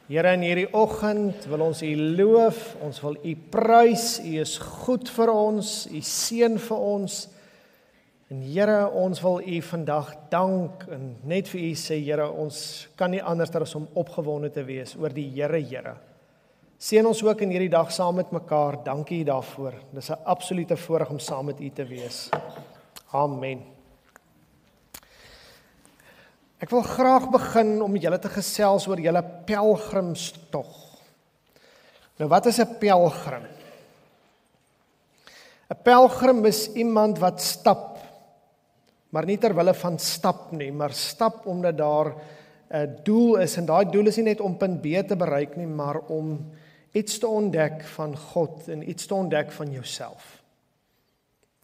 Here, in hierdie oggend wil ons U loof, ons wil U prys, U is goed vir ons, U seën vir ons. En Here, ons wil U vandag dank en net vir U sê, Here, ons kan nie anders as om opgewonde te wees oor die Here. Seën ons ook in hierdie dag saam met mekaar. Dankie U daarvoor. Dis 'n absolute voorreg om saam met U te wees. Amen. Ek wil graag begin om met julle te gesels oor julle pelgrimstog. Nou, wat is 'n pelgrim? 'n Pelgrim is iemand wat stap, maar nie ter wille van stap nie, maar stap omdat daar 'n doel is, en daai doel is nie net om punt B te bereik nie, maar om iets te ontdek van God en iets te ontdek van jouself.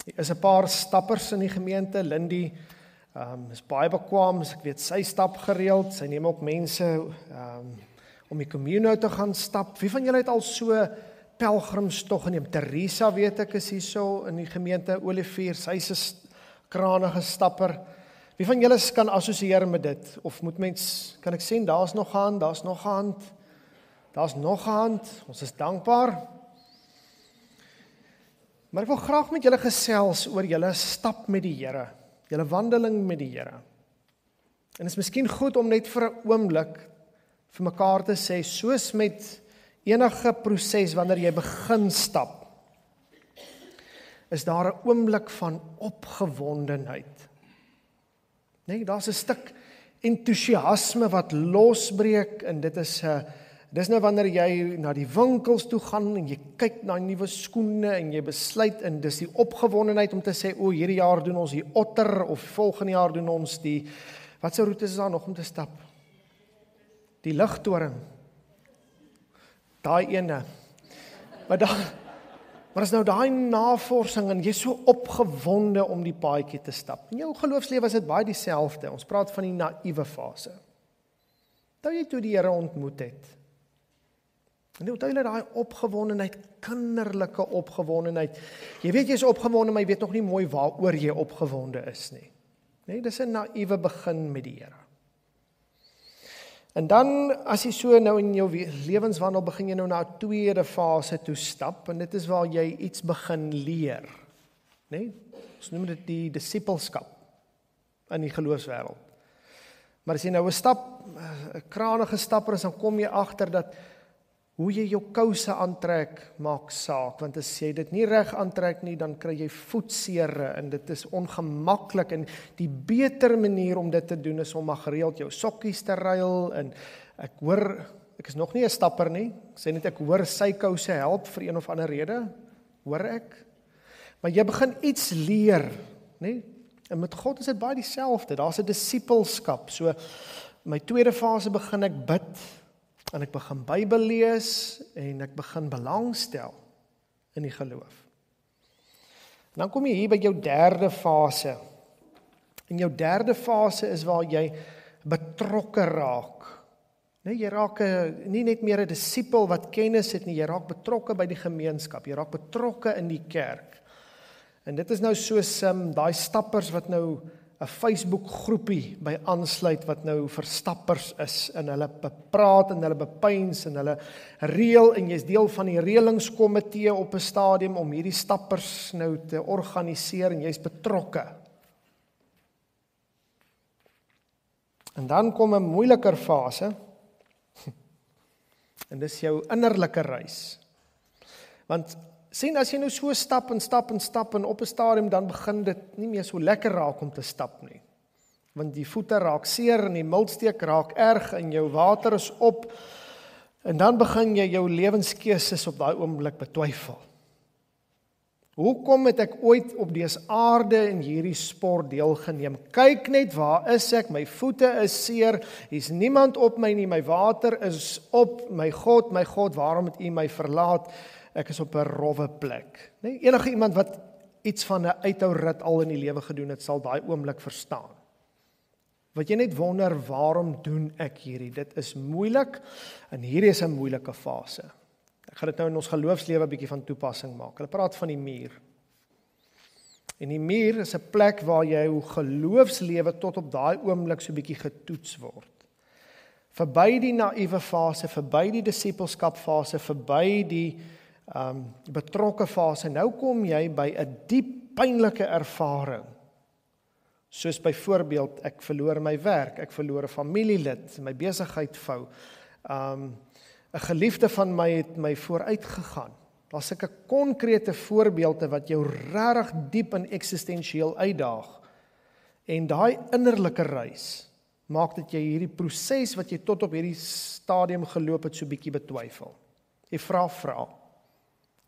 Hier is 'n paar stappers in die gemeente. Lindy is baie bekwaam, ek weet sy stap gereeld, sy neem ook mense om die Communo te gaan stap. Wie van julle het al so pelgrimstog geneem? Teresa weet ek is hier so in die gemeente, Olivier, sy is 'n kranige stapper. Wie van julle kan assosieer met dit? Of moet mens, kan ek sien, daar's nog 'n hand, daar's nog 'n hand, daar's nog 'n hand, ons is dankbaar. Maar ek wil graag met julle gesels oor julle stap met die Here. Julle wandeling met die Here. En dit is miskien goed om net vir 'n oomblik vir mekaar te sê, soos met enige proses wanneer jy begin stap, is daar 'n oomblik van opgewondenheid. Nee, daar's 'n stuk entoesiasme wat losbreek, en dis nou wanneer jy na die winkels toe gaan en jy kyk na nuwe skoene en jy besluit, en dis die opgewondenheid om te sê, hierdie jaar doen ons die Otter, of volgende jaar doen ons die, wat se roete is daar nog om te stap? Die Ligtoring. Daai ene. Maar is nou daai navorsing, en jy is so opgewonde om die paadjie te stap. In jou geloofslewe is dit baie dieselfde. Ons praat van die naïewe fase. Toe jy toe die Here ontmoet het. En onthou jy daai opgewondenheid, kinderlike opgewondenheid. Jy weet jy is opgewonde, maar jy weet nog nie mooi waaroor jy opgewonde is nie. Nee, dis 'n naïewe begin met die Here. En dan, as jy so nou in jou lewenswandel begin jy nou na 'n tweede fase toe stap, en dit is waar jy iets begin leer. Nee, ons noem dit die disippelskap in die geloofswêreld. Maar as jy nou 'n kranige stapper is, dan kom jy agter dat hoe jy jou kouse aantrek maak saak, want as jy dit nie reg aantrek nie, dan kry jy voetseere, en dit is ongemaklik, en die beter manier om dit te doen is om maar gereeld jou sokkies te ruil, en ek is nog nie 'n stapper nie, ek sê net ek hoor sy kouse help vir een of ander rede, hoor ek, maar jy begin iets leer, nee? En met God is dit baie dieselfde, daar's 'n disippelskap, so my tweede fase begin ek bid, en ek begin Bybel lees, en ek begin belangstel in die geloof. En dan kom jy hier by jou derde fase. En jou derde fase is waar jy betrokke raak. Nee, jy raak nie net meer 'n disipel wat kennis het nie, jy raak betrokke by die gemeenskap, jy raak betrokke in die kerk. En dit is nou soos daai stappers wat nou 'n Facebook groepie by aansluit wat nou vir stappers is, en hulle bepraat en hulle bepeins en hulle reël, en jy's deel van die reëlingskomitee op 'n stadium om hierdie stappers nou te organiseer, en jy's betrokke. En dan kom 'n moeiliker fase, en dis jou innerlike reis. Want sien, as jy nou so stap en op 'n stadium, dan begin dit nie meer so lekker raak om te stap nie. Want die voete raak seer, en die miltsteek raak erg, en jou water is op, en dan begin jy jou lewenskeuses op daai oomblik betwyfel. Hoekom het ek ooit op dese aarde in hierdie sport deelgeneem? Kyk net, waar is ek? My voete is seer, hier's niemand op my nie, my water is op, my God, waarom het U my verlaat? Ek is op 'n rowwe plek. Nee, enige iemand wat iets van 'n uithourit al in die lewe gedoen het, sal daai oomblik verstaan. Wat jy net wonder, waarom doen ek hierdie? Dit is moeilik, en hierdie is 'n moeilike fase. Ek gaan dit nou in ons geloofslewe 'n bietjie van toepassing maak. Hulle praat van die muur. En die muur is 'n plek waar jou geloofslewe tot op daai oomblik so 'n bietjie getoets word. Verby die naïewe fase, verby die disippelskap fase, verby die betrokke fase. Nou kom jy by 'n diep pynlike ervaring. Soos byvoorbeeld, ek verloor my werk, ek verloor 'n familielid, my besigheid vou. 'n Geliefde van my het my vooruit gegaan. Daar's sulke konkrete voorbeelde wat jou regtig diep en eksistensieel uitdaag. En daai innerlike reis maak dat jy hierdie proses wat jy tot op hierdie stadium geloop het so bietjie betwyfel. Jy vra,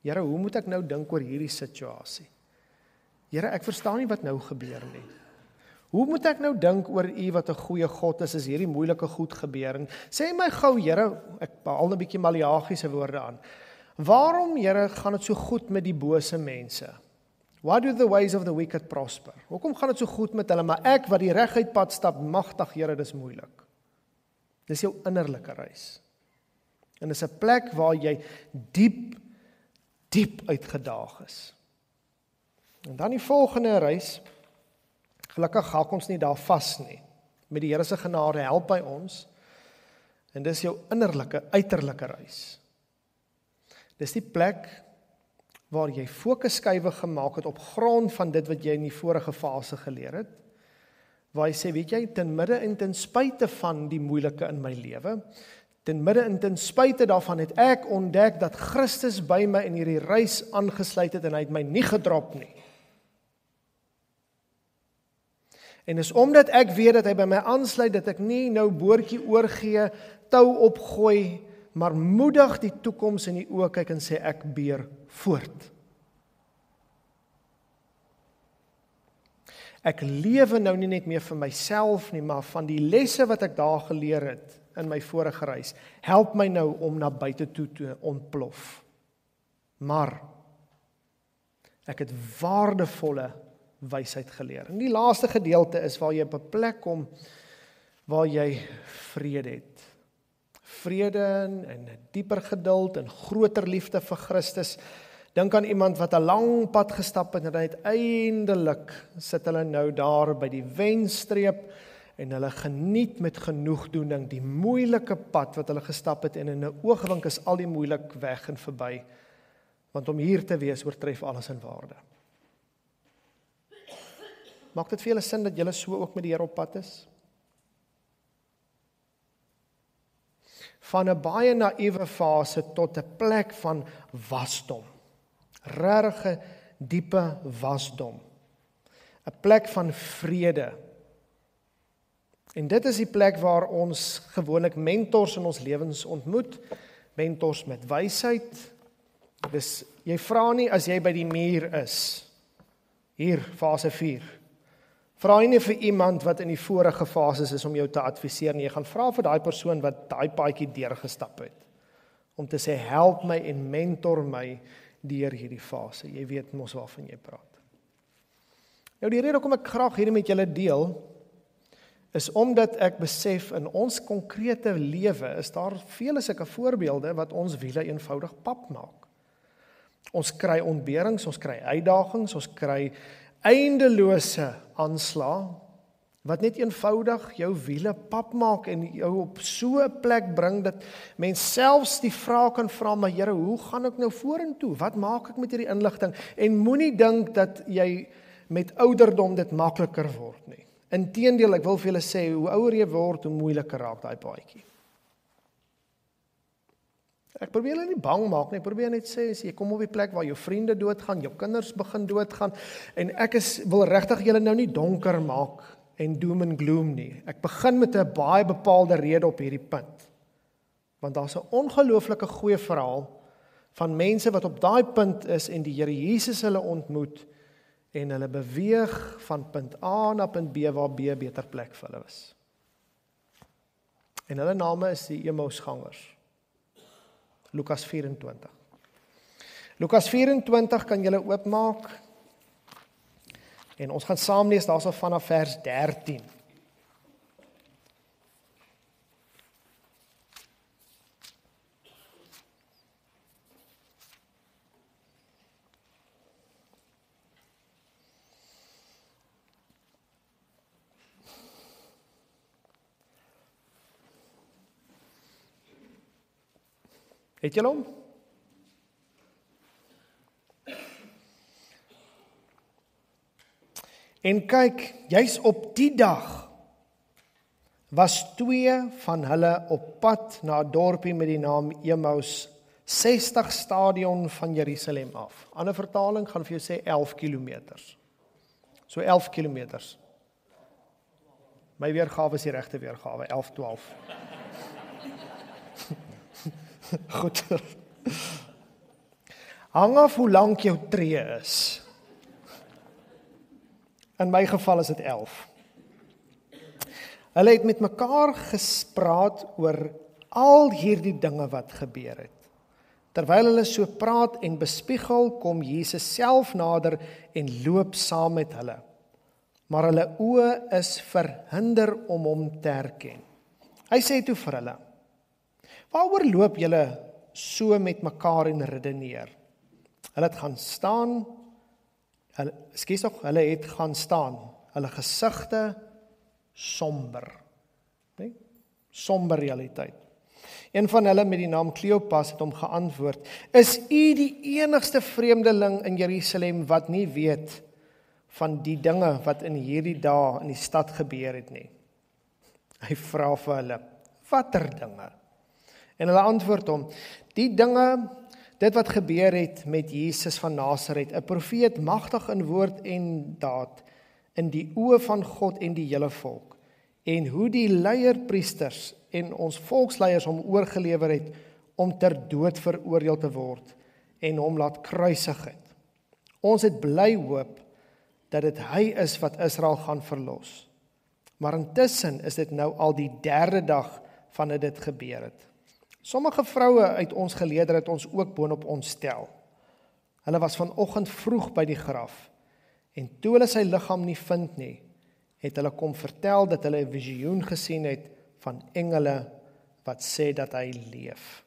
Here, hoe moet ek nou dink oor hierdie situasie? Here, ek verstaan nie wat nou gebeur nie. Hoe moet ek nou dink oor U wat 'n goeie God is, as hierdie moeilike goed gebeur? En sê my gou, Here, ek behaal 'n bietjie Maleagiese woorde aan. Waarom, Here, gaan dit so goed met die bose mense? Why do the ways of the wicked prosper? Hoekom gaan dit so goed met hulle, maar ek wat die reguit pad stap, magtig, Here, dis moeilik. Dis jou innerlike reis. En dis 'n plek waar jy diep uitgedaag is. En dan die volgende reis, gelukkig hak ons nie daar vas nie. Met die Here se genade help hy ons. En dis jou uiterlike reis. Dis die plek waar jy fokusskuiwe gemaak het op grond van dit wat jy in die vorige fase geleer het. Waar jy sê, weet jy, ten midde en ten spyte van die moeilike in my lewe, ten midde en ten spyte daarvan het ek ontdek dat Christus by my in hierdie reis aangesluit het en hy het my nie gedrop nie. En dis omdat ek weet dat hy by my aansluit, dat ek nie nou boortjie oorgee, tou opgooi, maar moedig die toekoms in die oë kyk en sê ek beer voort. Ek lewe nou nie net meer vir myself nie, maar van die lesse wat ek daar geleer het in my vorige reis, help my nou om na buite toe te ontplof. Maar ek het waardevolle wysheid geleer. En die laaste gedeelte is waar jy op 'n plek kom waar jy vrede het. Vrede en 'n dieper geduld en groter liefde vir Christus. Dink aan iemand wat 'n lang pad gestap het en uiteindelik sit hulle nou daar by die wenstreep en hulle geniet met genoegdoening die moeilike pad wat hulle gestap het en in 'n oogwink is al die moeilik weg en verby. Want om hier te wees oortref alles in waarde. Maak dit vir julle sin dat julle so ook met die Here op pad is? Van 'n baie naïewe fase tot 'n plek van wasdom. Regte diepe wasdom. 'n Plek van vrede. En dit is die plek waar ons gewoonlik mentors in ons lewens ontmoet. Mentors met wysheid. Dus jy vra nie as jy by die muur is. Hier, fase 4. Vra nie vir iemand wat in die vorige fases is om jou te adviseer nie. Jy gaan vra vir daai persoon wat daai paadjie deurgestap het. Om te sê, help my en mentor my deur hierdie fase. Jy weet mos waarvan jy praat. Nou die rede hoekom ek graag hierdie met julle deel, is omdat ek besef in ons konkrete lewe is daar vele sulke voorbeelde wat ons wiele eenvoudig pap maak. Ons kry ontberings, ons kry uitdagings, ons kry eindelose aanslae wat net eenvoudig jou wiele pap maak en jou op so 'n plek bring dat mens selfs die vraag kan vra, maar Here, hoe gaan ek nou vorentoe? Wat maak ek met hierdie inligting? En moenie dink dat jy met ouderdom dit makliker word nie. Inteendeel, ek wil vir julle sê, hoe ouer jy word, hoe moeiliker raak daai paadjie. Ek probeer julle nie bang maak nie, ek probeer net sê, as jy kom op die plek waar jou vriende doodgaan, jou kinders begin doodgaan, en ek wil regtig julle nou nie donker maak en doom and gloom nie. Ek begin met 'n baie bepaalde rede op hierdie punt. Want daar's 'n ongelooflike goeie verhaal van mense wat op daai punt is en die Here Jesus hulle ontmoet en hulle beweeg van punt A na punt B waar B 'n beter plek vir hulle is. En hulle name is die Emmausgangers. Lukas 24. Lukas 24 kan julle oopmaak. En ons gaan saam lees daarso vanaf vers 13. Het julle hom? En kyk, juis op die dag was 2 van hulle op pad na 'n dorpie met die naam Emmaus, 60 stadion van Jerusalem af. Ander vertaling gaan vir jou sê 11 kilometers. So 11 kilometers. My weergawe is die regte weergawe, 11, 12. Goed. Hang af hoe lank jou tree is. In my geval is dit 11. Hulle het met mekaar gespraat oor al hierdie dinge wat gebeur het. Terwyl hulle so praat en bespiegel, kom Jesus self nader en loop saam met hulle. Maar hulle oë is verhinder om hom te herken. Hy sê toe vir hulle: "Waaroor loop julle so met mekaar en redeneer?" Hulle het gaan staan, hulle het gaan staan, hulle gesigte somber. Nee? Somber realiteit. Een van hulle met die naam Kleopas het hom geantwoord: "Is u die enigste vreemdeling in Jerusalem wat nie weet van die dinge wat in hierdie dae in die stad gebeur het nie?" Hy vra vir hulle: "Watter dinge?" En hulle antwoord hom: "Die dinge, dit wat gebeur het met Jesus van Nasaret, 'n profeet magtig in woord en daad, in die oë van God en die hele volk, en hoe die leierpriesters en ons volksleiers hom oorgelewer het om ter dood veroordeel te word en hom laat kruisig het. Ons het bly hoop dat dit hy is wat Israel gaan verlos. Maar intussen is dit nou al die 3de dag vandat dit gebeur het. Sommige vroue uit ons geleedere het ons ook boonop ontstel. Hulle was vanoggend vroeg by die graf, en toe hulle sy liggaam nie vind nie, het hulle kom vertel dat hulle 'n visioen gesien het van engele wat sê dat hy leef.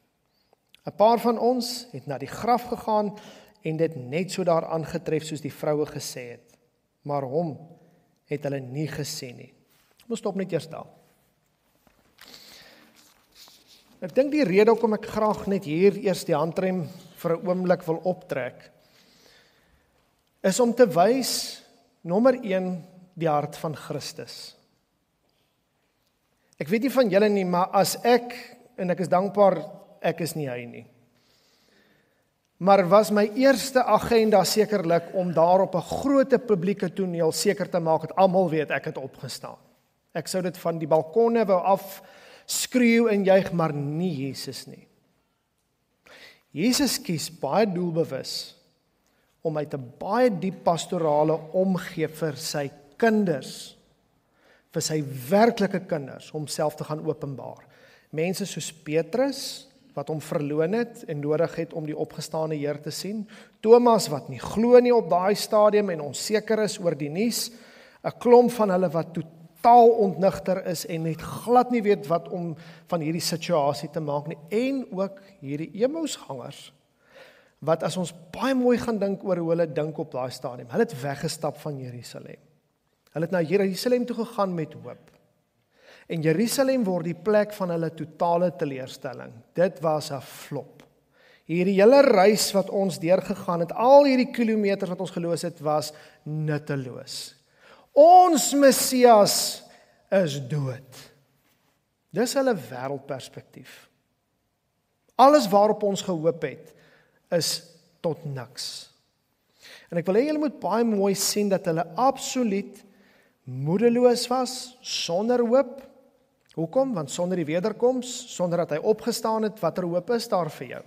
'n Paar van ons het na die graf gegaan en dit net so daar aangetref soos die vroue gesê het, maar hom het hulle nie gesien nie. Ons stop net eers daar. Ek dink die rede hoekom ek graag net hier eers die handrem vir 'n oomblik wil optrek, is om te wys, nommer 1, die hart van Christus. Ek weet nie van julle nie, maar as ek, en ek is dankbaar, ek is nie hy nie. Maar was my eerste agenda sekerlik om daar op 'n groot publieke toneel seker te maak dat almal weet ek het opgestaan. Ek sou dit van die balkonne wou afskreeu en juig, maar nie Jesus nie. Jesus kies baie doelbewus om uit 'n baie diep pastorale omgee vir sy kinders, vir sy werklike kinders, homself te gaan openbaar. Mense soos Petrus, wat hom verloon het en nodig het om die opgestane Heer te sien. Thomas, wat nie glo nie op daai stadium en onseker is oor die nuus. 'n Klomp van hulle wat totaal ontnigter is en net glad nie weet wat om van hierdie situasie te maak nie. En ook hierdie Emmausgangers, wat as ons baie mooi gaan dink oor hoe hulle dink op daai stadium, hulle het weggestap van Jerusalem. Hulle het na Jerusalem toe gegaan met hoop. En Jerusalem word die plek van hulle totale teleurstelling. Dit was 'n flop. Hierdie hele reis wat ons deurgegaan het, al hierdie kilometers wat ons geloop het, was nutteloos. Ons Messias is dood. Dis hulle wêreldperspektief. Alles waarop ons gehoop het, is tot niks. En ek wil hê julle moet baie mooi sien dat hulle absoluut moedeloos was, sonder hoop. Hoekom? Want sonder die wederkoms, sonder dat hy opgestaan het, watter hoop is daar vir jou?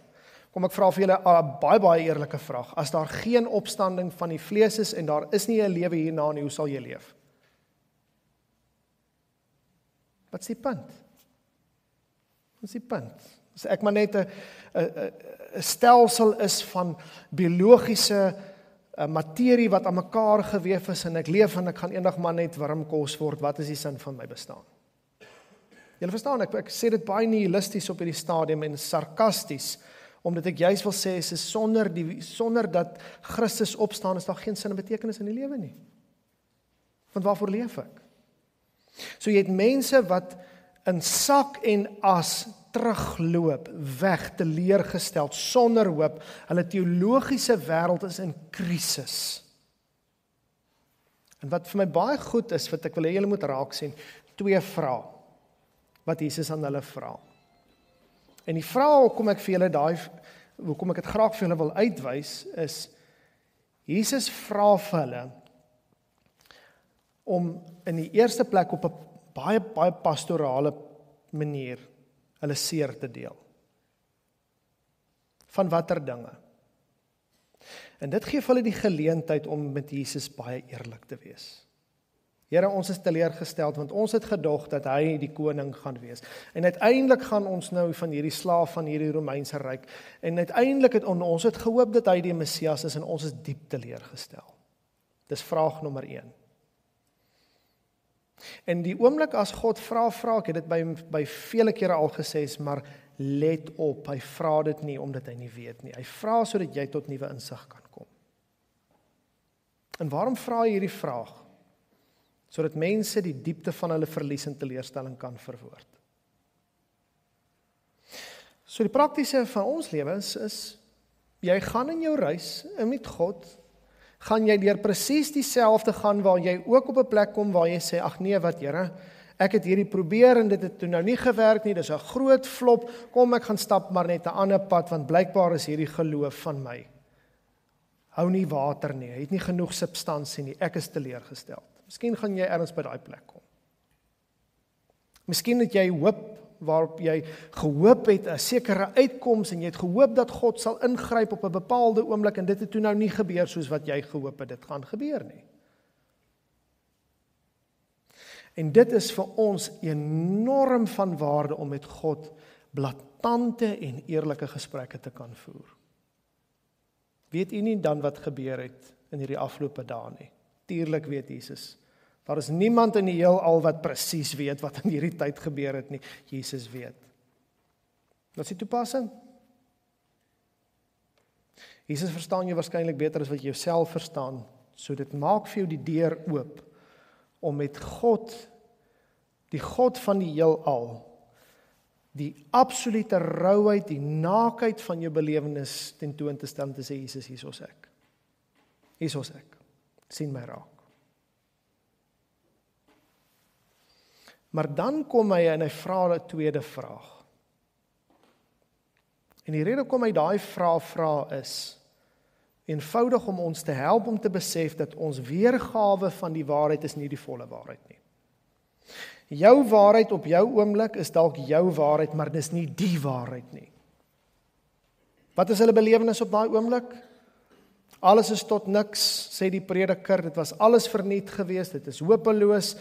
Kom ek vra vir julle 'n baie eerlike vraag. As daar geen opstanding van die vlees is en daar is nie 'n lewe hierna nie, hoe sal jy leef? Wat is die punt? Wat is die punt? As ek maar net 'n stelsel is van biologiese materie wat aan mekaar geweef is en ek leef en ek gaan eendag maar net warm kos word, wat is die sin van my bestaan? Julle verstaan, ek sê dit baie nihilisties op hierdie stadium en sarkasties, omdat ek juist wil sê, is sonder dat Christus opstaan, is daar geen sin en betekenis in die lewe nie. Want waarvoor leef ek? So jy het mense wat in sak en as terugloop, weg, teleurgesteld, sonder hoop. Hulle teologiese wêreld is in krisis. En wat vir my baie goed is, wat ek wil hê julle moet raak sien, 2 vrae wat Jesus aan hulle vra. En die vraag hoekom ek dit graag vir julle wil uitwys, is Jesus vra vir hulle om in die eerste plek op 'n baie pastorale manier hulle seer te deel. Van watter dinge? En dit gee vir hulle die geleentheid om met Jesus baie eerlik te wees. Here, ons is teleurgesteld, want ons het gedog dat hy die koning gaan wees. En uiteindelik gaan ons nou van hierdie slaaf van hierdie Romeinse ryk, en uiteindelik het ons het gehoop dat hy die Messias is, en ons is diep teleurgestel. Dis vraag nommer 1. En die oomblik as God vra, ek het dit by vele kere al gesê, maar let op, hy vra dit nie omdat hy nie weet nie. Hy vra sodat jy tot nuwe insig kan kom. En waarom vra hy hierdie vraag? Sodat mense die diepte van hulle verlies en teleurstelling kan verwoord. So die praktiese van ons lewens is, jy gaan in jou reis met God, gaan jy deur presies dieselfde gaan waar jy ook op 'n plek kom waar jy sê, ag nee, wat Here, ek het hierdie probeer en dit het toe nou nie gewerk nie, dis 'n groot flop, kom ek gaan stap maar net 'n ander pad, want blykbaar is hierdie geloof van my hou nie water nie, hy het nie genoeg substansie nie, ek is teleurgesteld. Miskien gaan jy ergens by daai plek kom. Miskien het jy hoop waarop jy gehoop het 'n sekere uitkoms en jy het gehoop dat God sal ingryp op 'n bepaalde oomblik en dit het toe nou nie gebeur soos wat jy gehoop het dit gaan gebeur nie. En dit is vir ons enorm van waarde om met God blaatante en eerlike gesprekke te kan voer. Weet u nie dan wat gebeur het in hierdie afgelope dae nie? Tuurlik weet Jesus. Daar is niemand in die heelal wat presies weet wat in hierdie tyd gebeur het nie. Jesus weet. Wat is die toepassing? Jesus verstaan jou waarskynlik beter as wat jy jouself verstaan. So dit maak vir jou die deur oop om met God, die God van die heelal, die absolute rouheid, die naakheid van jou belewenis tentoon te stel en te sê, Jesus, hier is ek. Hier is ek. Sien my raak. Maar dan kom hy en hy vra 'n tweede vraag. En die rede hoekom hy daai vraag vra is eenvoudig om ons te help om te besef dat ons weergawe van die waarheid is nie die volle waarheid nie. Jou waarheid op jou oomblik is dalk jou waarheid, maar dis nie die waarheid nie. Wat is hulle belewenis op daai oomblik? Alles is tot niks, sê die prediker, dit was alles verniet geweest, dit is hopeloos,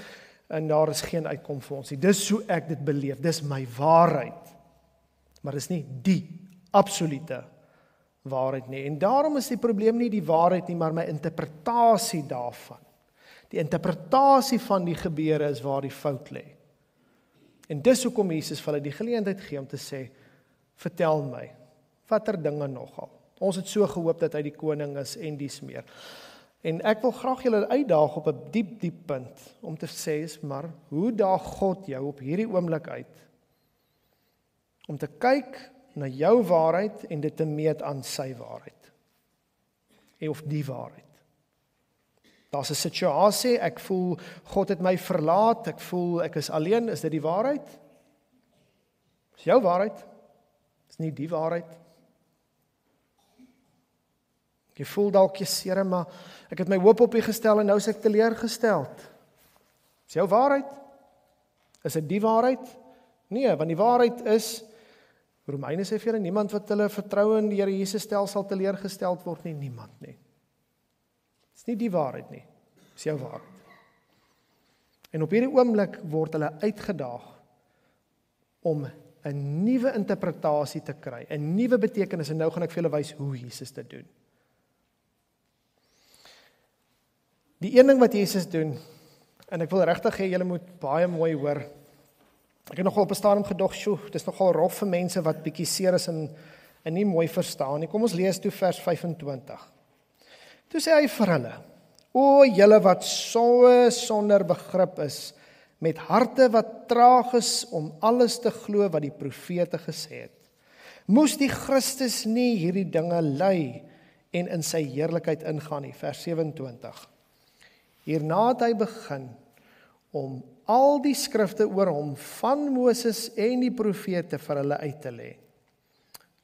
en daar is geen uitkom vir ons nie. Dis hoe ek dit beleef, dis my waarheid. Maar dis nie die absolute waarheid nie. En daarom is die probleem nie die waarheid nie, maar my interpretasie daarvan. Die interpretasie van die gebeure is waar die fout lê. En dis hoekom Jesus vir hulle die geleentheid gee om te sê, vertel my, watter dinge nogal. Ons het so gehoop dat hy die koning is en dies meer. En ek wil graag julle uitdaag op 'n diep punt om te sê, maar hoe daag God jou op hierdie oomblik uit om te kyk na jou waarheid en dit te meet aan sy waarheid of die waarheid. Daar's 'n situasie, ek voel God het my verlaat, ek voel ek is alleen, is dit die waarheid? Is jou waarheid? Is nie die waarheid? Jy voel dalk jy seer, maar ek het my hoop op U gestel en nou is ek teleurgesteld. Is jou waarheid? Is dit die waarheid? Nee, want die waarheid is, Romeine sê vir julle, niemand wat hulle vertroue in die Here Jesus stel sal teleurgesteld word nie, niemand nie. Dis nie die waarheid nie, dis jou waarheid. En op hierdie oomblik word hulle uitgedaag om 'n nuwe interpretasie te kry, 'n nuwe betekenis, en nou gaan ek vir julle wys hoe Jesus dit doen. Die een ding wat Jesus doen, en ek wil regtig hê julle moet baie mooi hoor. Ek het nogal op 'n stadium gedog, dis nogal rof vir mense wat bietjie seer is en nie mooi verstaan nie. Kom ons lees toe vers 25. Toe sê hy vir hulle, o julle wat so sonder begrip is met harte wat traag is om alles te glo wat die profete gesê het. Moes die Christus nie hierdie dinge ly en in sy heerlikheid ingaan nie, vers 27. Hierna het hy begin om al die skrifte oor hom van Moses en die profete vir hulle uit te lê.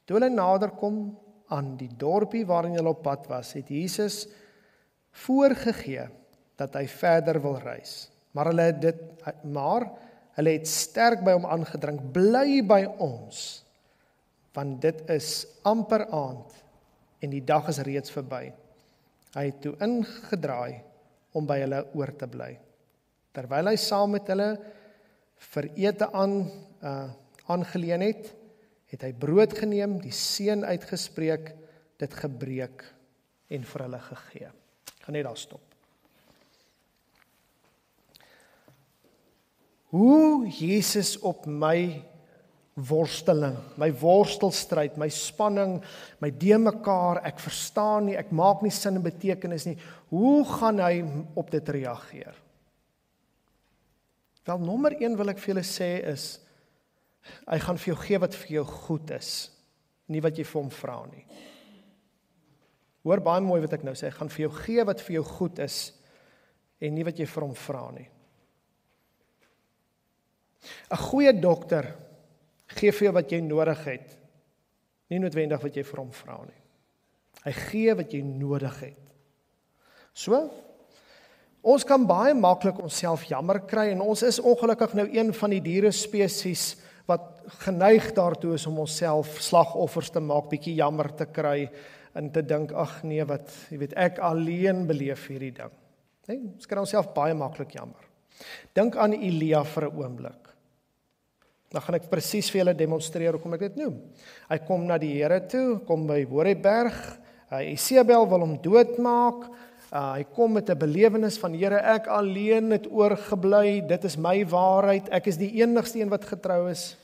Toe hulle nader kom aan die dorpie waarin hulle op pad was, het Jesus voorgegee dat hy verder wil reis. Maar hulle het sterk by hom aangedring, bly by ons, want dit is amper aand en die dag is reeds verby. Hy het toe ingedraai om by hulle oor te bly. Terwyl hy saam met hulle vir ete aangeleen het hy brood geneem, die seën uitgespreek, dit gebreek en vir hulle gegee. Ek gaan net daar stop. Hoe Jesus op my worsteling, my worstelstryd, my spanning, my de-mekaar, ek verstaan nie, ek maak nie sin en betekenis nie, hoe gaan hy op dit reageer? Wel, nommer 1 wil ek vir julle sê is, hy gaan vir jou gee wat vir jou goed is, nie wat jy vir hom vra nie. Hoor baie mooi wat ek nou sê, hy gaan vir jou gee wat vir jou goed is, en nie wat jy vir hom vra nie. 'n Goeie dokter gee vir jou wat jy nodig het, nie noodwendig wat jy vir hom vra nie. Hy gee wat jy nodig het. So, ons kan baie maklik onsself jammer kry, en ons is ongelukkig nou een van die dierespesies wat geneig daartoe is om onsself slagoffers te maak, bietjie jammer te kry, en te dink, ag nee, wat, jy weet, ek alleen beleef hierdie ding. Nee, ons kan onsself baie maklik jammer. Dink aan Elia vir 'n oomblik. Dan gaan ek presies vir julle demonstreer hoekom ek dit noem. Hy kom na die Here toe, kom by Horeberg, Jezebel wil hom doodmaak, hy kom met 'n belewenis van, Here, ek alleen het oorgebly, dit is my waarheid, ek is die enigste een wat getrou is.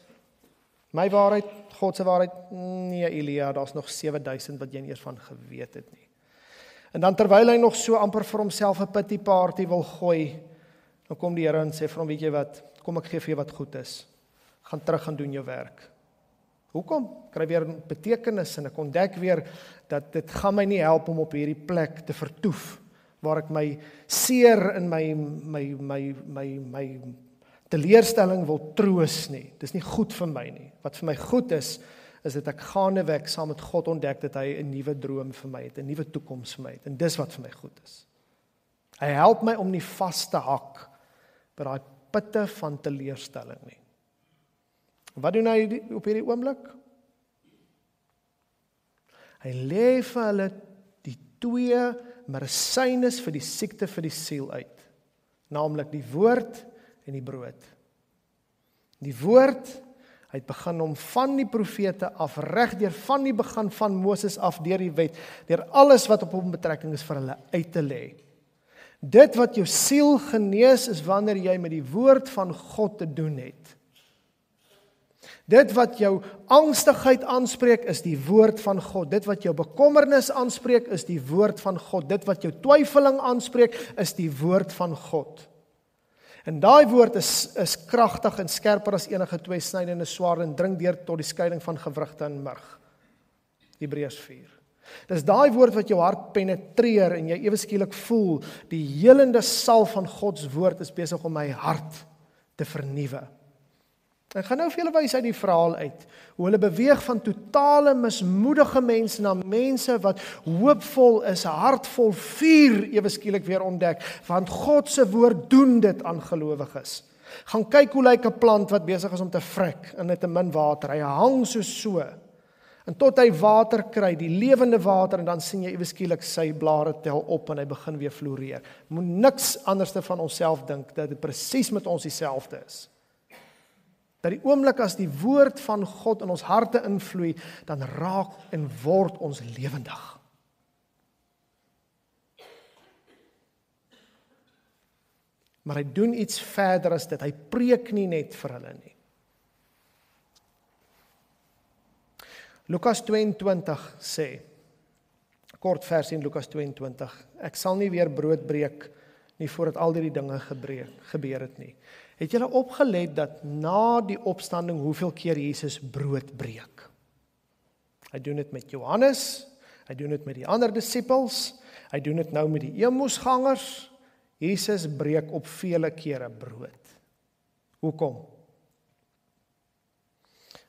My waarheid, God se waarheid, nee Elia, daar's nog 7000 wat jy nie eers van geweet het nie. En dan terwyl hy nog so amper vir homself 'n pity party wil gooi, dan kom die Here en sê vir hom, weet jy wat, kom ek gee vir jou wat goed is. Gaan terug en doen jou werk. Hoekom? Kry weer betekenis en ek ontdek weer dat dit gaan my nie help om op hierdie plek te vertoef waar ek my seer in my teleurstelling wil troos nie. Dis nie goed vir my nie. Wat vir my goed is dat ek gaandeweg saam met God ontdek dat hy 'n nuwe droom vir my het, 'n nuwe toekoms vir my het, en dis wat vir my goed is. Hy help my om nie vas te hak by daai putte van teleurstelling nie. Wat doen hy op hierdie oomblik? Hy lê vir hulle die 2 medisynes vir die siekte vir die siel uit, naamlik die woord en die brood. Die woord, hy het begin om van die profete af, regdeur van die begin van Moses af, deur die wet, deur alles wat op hom betrekking is vir hulle uit te lê. Dit wat jou siel genees is wanneer jy met die woord van God te doen het. Dit wat jou angstigheid aanspreek is die woord van God. Dit wat jou bekommernis aanspreek is die woord van God. Dit wat jou twyfeling aanspreek is die woord van God. En daai woord is kragtig en skerper as enige 2-snydende swaard en dring deur tot die skeiding van gewrigte en murg. Hebreërs 4. Dis daai woord wat jou hart penetreer en jy ewe skielik voel, die helende salf van Gods woord is besig om my hart te vernuwe. Ek gaan nou vir julle wys uit die verhaal uit, hoe hulle beweeg van totale mismoedige mense na mense wat hoopvol is, 'n hart vol vuur ewe skielik weer ontdek, want God se woord doen dit aan gelowiges. Gaan kyk hoe lyk 'n plant wat besig is om te vrek en dit te min water, hy hang so, en tot hy water kry, die lewende water, en dan sien jy ewe skielik sy blare tel op en hy begin weer floreer. Moet niks anders van onsself dink, dat dit presies met ons dieselfde is. Dat die oomblik as die woord van God in ons harte invloei, dan raak en word ons lewendig. Maar hy doen iets verder as dit. Hy preek nie net vir hulle nie. Lukas 22 sê, kort vers in Lukas 22, ek sal nie weer brood breek nie voordat al die dinge gebeur het nie. Het julle opgelet dat na die opstanding hoeveel keer Jesus brood breek? Hy doen dit met Johannes, hy doen dit met die ander disippels, hy doen dit nou met die Emmausgangers. Jesus breek op vele kere brood. Hoekom?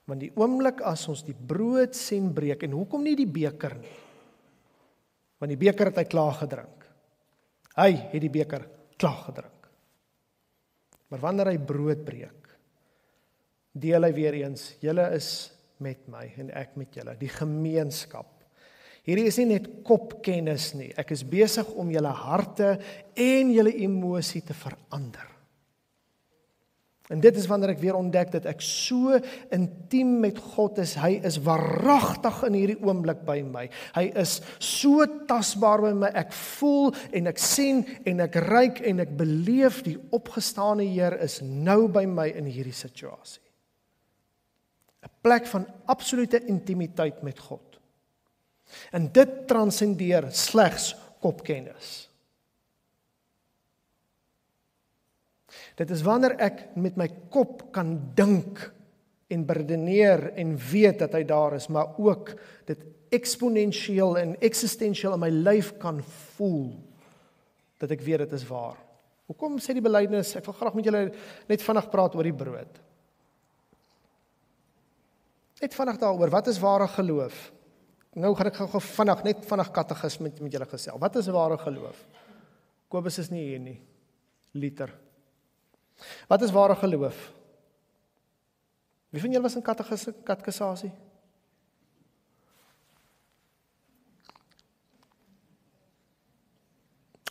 Want die oomblik as ons die brood sien breek, en hoekom nie die beker nie? Want die beker het hy klaar gedrink. Hy het die beker klaar gedrink. Maar wanneer hy brood breek, deel hy weer eens, julle is met my en ek met julle, die gemeenskap. Hierdie is nie net kopkennis nie, ek is besig om julle harte en julle emosie te verander. En dit is wanneer ek weer ontdek dat ek so intiem met God is, hy is waaragtig in hierdie oomblik by my, hy is so tasbaar by my, ek voel en ek sien en ek ruik en ek beleef die opgestane Heer is nou by my in hierdie situasie. 'n Plek van absolute intimiteit met God. En dit transcendeer slegs kopkennis. Dit is wanneer ek met my kop kan dink en beredeneer en weet dat hy daar is, maar ook dit eksponensieel en eksistensieel in my lyf kan voel, dat ek weet dit is waar. Hoekom sê die belydenis, ek wil graag met julle net vinnig praat oor die brood. Net vinnig daaroor, wat is ware geloof? Nou gaan ek gou vinnig kategus met julle gesels. Wat is ware geloof? Kobus is nie hier nie. Liter. Wat is ware geloof? Wie van julle was in katekisasie?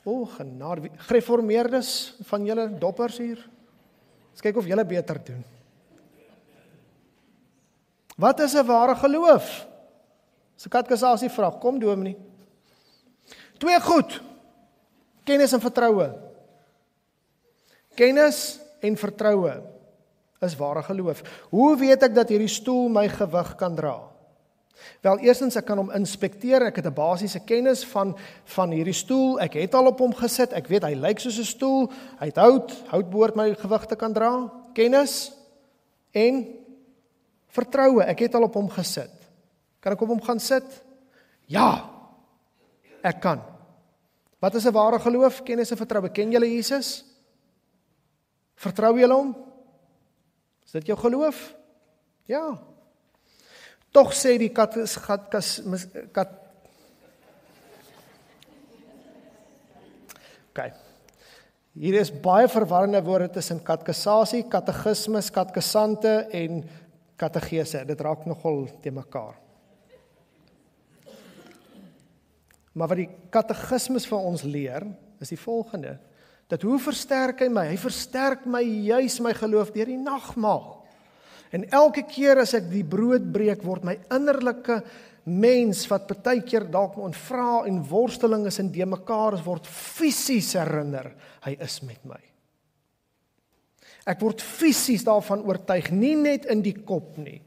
O, genade. Gereformeerdes van julle doppers hier? Eens kyk of julle beter doen. Wat is 'n ware geloof? Dis 'n katekisasie vraag. Kom dominee. 2 goed. Kennis en vertroue. Kennis en vertroue is ware geloof. Hoe weet ek dat hierdie stoel my gewig kan dra? Wel, eerstens, ek kan hom inspekteer, ek het 'n basiese kennis van hierdie stoel, ek het al op hom gesit, ek weet hy lyk soos 'n stoel, hy het hout behoort my gewig te kan dra, kennis en vertroue, ek het al op hom gesit. Kan ek op hom gaan sit? Ja, ek kan. Wat is 'n ware geloof? Kennis en vertroue. Ken julle Jesus? Vertrou julle hom? Is dit jou geloof? Ja. Tog sê die Okay. Hier is baie verwarrende woorde tussen katekisasie, katekismes, katekisante en kategese. Dit raak nogal te mekaar. Maar wat die katekismes vir ons leer, is die volgende. Dat hoe versterk hy my? Hy versterk my juis my geloof deur die nagmaal. En elke keer as ek die brood breek, word my innerlike mens, wat partykeer dalk in vrae en worsteling is en de mekaar is, word fisies herinner, hy is met my. Ek word fisies daarvan oortuig, nie net in die kop nie,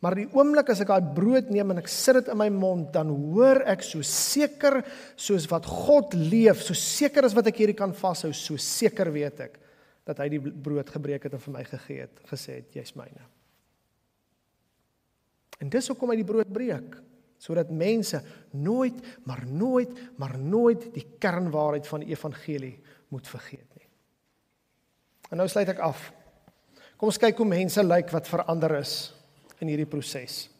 maar die oomblik as ek daai brood neem en ek sit dit in my mond, dan hoor ek so seker soos wat God leef, so seker as wat ek hierdie kan vashou, so seker weet ek, dat hy die brood gebreek het en vir my gegee het, gesê het, jy's myne. En dis hoekom hy die brood breek, sodat mense nooit die kernwaarheid van die evangelie moet vergeet nie. En nou sluit ek af. Kom ons kyk hoe mense lyk wat verander is in hierdie proses.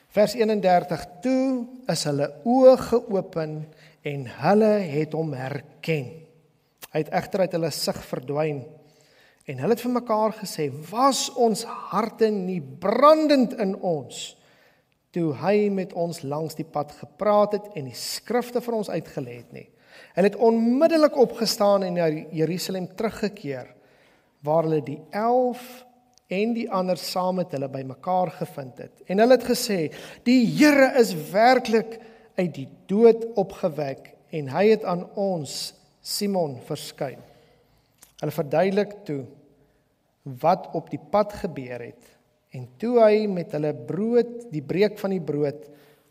Vers 31, toe is hulle oë geopen en hulle het hom herken. Hy het egter uit hulle sig verdwyn. En hulle het vir mekaar gesê, was ons harte nie brandend in ons, toe hy met ons langs die pad gepraat het en die skrifte vir ons uitgelê het nie. Hulle het onmiddellik opgestaan en na Jerusalem teruggekeer, waar hulle die 11 en die ander saam met hulle by mekaar gevind het. En hulle het gesê, die Here is werklik uit die dood opgewek en hy het aan ons, Simon, verskyn. Hulle verduidelik toe wat op die pad gebeur het en toe hy met hulle die breek van die brood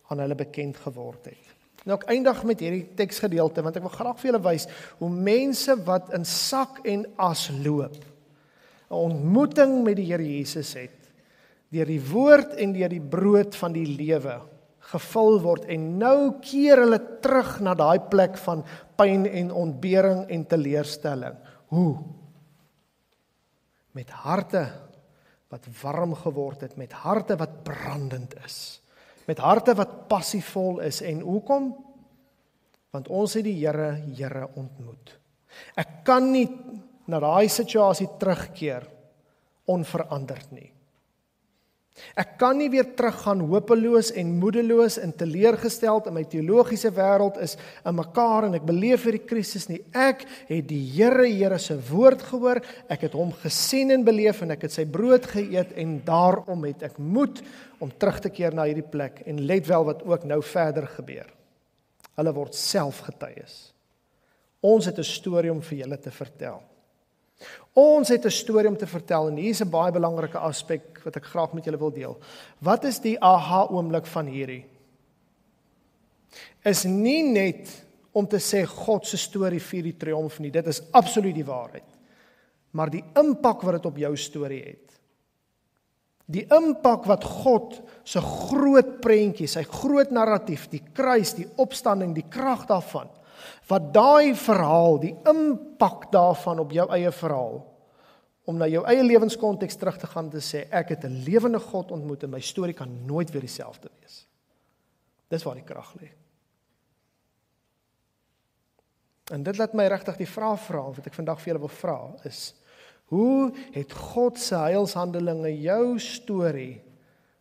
aan hulle bekend geword het. Nou ek eindig met hierdie teksgedeelte, want ek wil graag vir julle wys hoe mense wat in sak en as loop, 'n ontmoeting met die Here Jesus het, deur die woord en deur die brood van die lewe gevul word, en nou keer hulle terug na daai plek van pyn en ontbering en teleurstelling. Hoe? Met harte wat warm geword het, met harte wat brandend is, met harte wat passievol is. En hoekom? Want ons het die Here ontmoet. Ek kan nie na daai situasie terugkeer onveranderd nie. Ek kan nie weer teruggaan hopeloos en moedeloos en teleurgesteld in my teologiese wêreld is in mekaar en ek beleef hierdie krisis nie. Ek het die Here se woord gehoor, ek het hom gesien en beleef en ek het sy brood geëet en daarom het ek moed om terug te keer na hierdie plek. En let wel wat ook nou verder gebeur. Hulle word self getuies. Ons het 'n storie om vir julle te vertel. Ons het 'n storie om te vertel en hier is 'n baie belangrike aspek wat ek graag met julle wil deel. Wat is die aha oomblik van hierdie? Is nie net om te sê God se storie vier die triomf nie, dit is absoluut die waarheid. Maar die impak wat dit op jou storie het. Die impak wat God se groot prentjie, sy groot narratief, die kruis, die opstanding, die krag daarvan, wat daai verhaal, die impak daarvan op jou eie verhaal, om na jou eie lewenskonteks terug te gaan en te sê, ek het 'n lewende God ontmoet en my storie kan nooit weer dieselfde wees. Dis waar die krag lê. En dit laat my regtig die vraag vra, wat ek vandag vir julle wil vra, is, hoe het God se heilshandelinge jou storie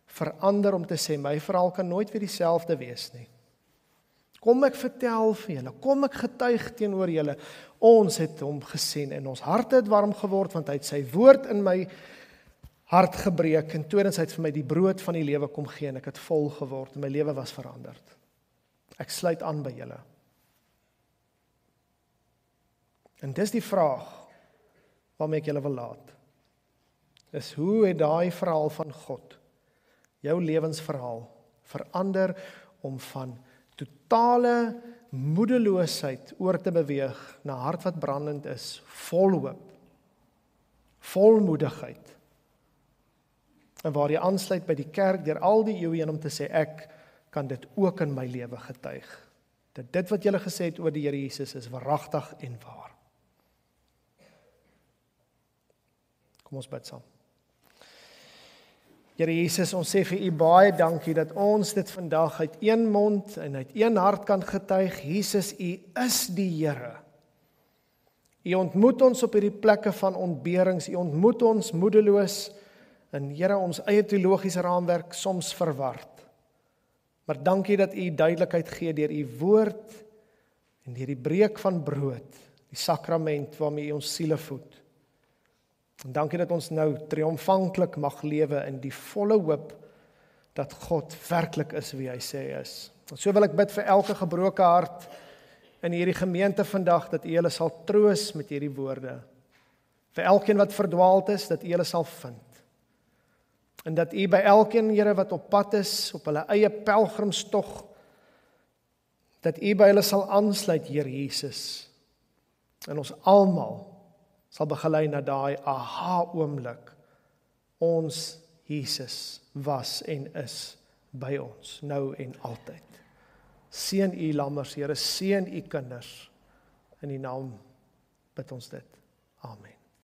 verander om te sê, my verhaal kan nooit weer dieselfde wees nie? Kom ek vertel vir julle, kom ek getuig teenoor julle, ons het hom gesien en ons harte het warm geword, want hy het sy woord in my hart gebreek, en tweedens hy het vir my die brood van die lewe kom gee, en ek het vol geword, en my lewe was veranderd. Ek sluit aan by julle. En dis die vraag, waarmee ek julle wil laat, is hoe het daai verhaal van God, jou lewensverhaal, verander om van totale moedeloosheid oor te beweeg na 'n hart wat brandend is, vol hoop, vol moedigheid, en waar jy aansluit by die kerk deur al die eeue heen om te sê, ek kan dit ook in my lewe getuig, dat dit wat julle gesê het oor die Here Jesus is waaragtig en waar. Kom ons bid saam. Here Jesus, ons sê vir U baie dankie dat ons dit vandag uit een mond en uit een hart kan getuig. Jesus, U is die Here. U ontmoet ons op hierdie plekke van ontberings, U ontmoet ons moedeloos, en Here, ons eie teologiese raamwerk soms verward. Maar dankie dat U duidelikheid gee deur U woord en deur die breek van brood, die sakrament waarmee U ons siele voed. En dankie dat ons nou triomfantlik mag lewe in die volle hoop dat God werklik is wie hy sê hy is. En so wil ek bid vir elke gebroke hart in hierdie gemeente vandag, dat U hulle sal troos met hierdie woorde. Vir elkeen wat verdwaald is, dat U hulle sal vind. En dat U by elkeen, Here, wat op pad is, op hulle eie pelgrimstog, dat U by hulle sal aansluit, Here Jesus. En ons almal sal begelei na daai aha oomblik. Ons Jesus was en is by ons, nou en altyd. Seën U lammers, Here, seën U kinders. In die naam bid ons dit. Amen.